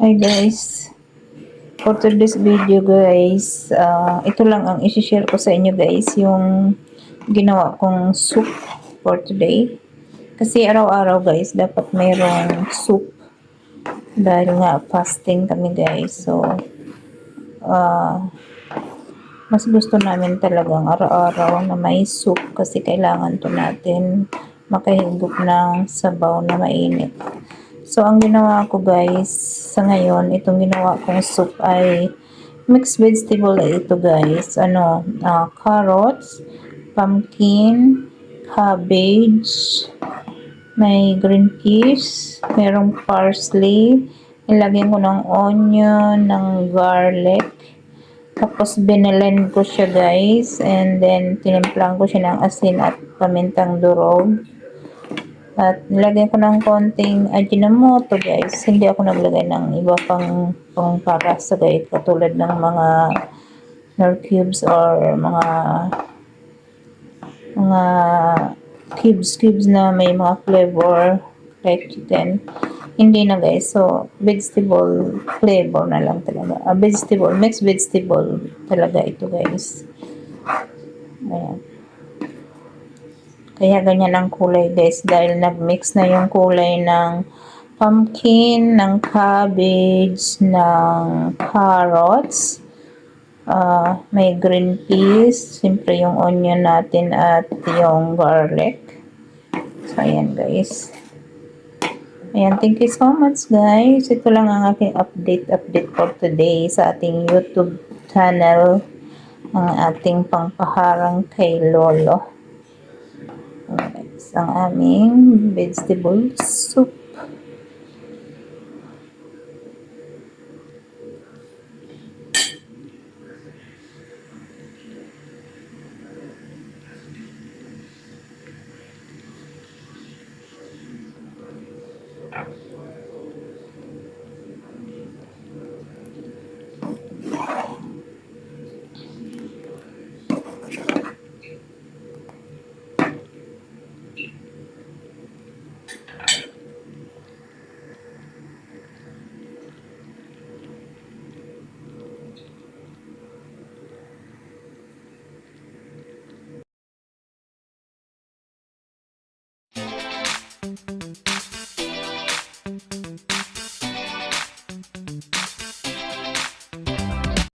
Hi guys, for today's video guys, ito lang ang isi-share ko sa inyo guys, yung ginawa kong soup for today. Kasi araw-araw guys, dapat mayroong soup dahil nga fasting kami guys. So, mas gusto namin talagang araw-araw na may soup kasi kailangan to natin makahigop ng sabaw na mainit. So, ang ginawa ko guys, sa ngayon, itong ginawa kong soup ay mixed vegetable ito guys. Carrots, pumpkin, cabbage, may green peas, merong parsley, ilagyan ko ng onion, ng garlic, tapos binalend ko siya guys, and then tinimplang ko siya ng asin at pamintang durog. At nilagyan ko ng konting ajinomoto guys. Hindi ako naglagay ng iba pang para sa guys, katulad ng mga nor cubes or mga cubes na may mga flavor like chicken. Hindi na guys. So, vegetable flavor na lang talaga. Mixed vegetable talaga ito guys. Ayan. Kaya ganyan ang kulay guys dahil nag-mix na yung kulay ng pumpkin, ng cabbage, ng carrots, may green peas, siyempre yung onion natin at yung garlic. So ayan guys. Ayan, thank you so much guys. Ito lang ang aking update for today sa ating YouTube channel, ang ating pangpaharang kay Lolo. Ang aming vegetable soup.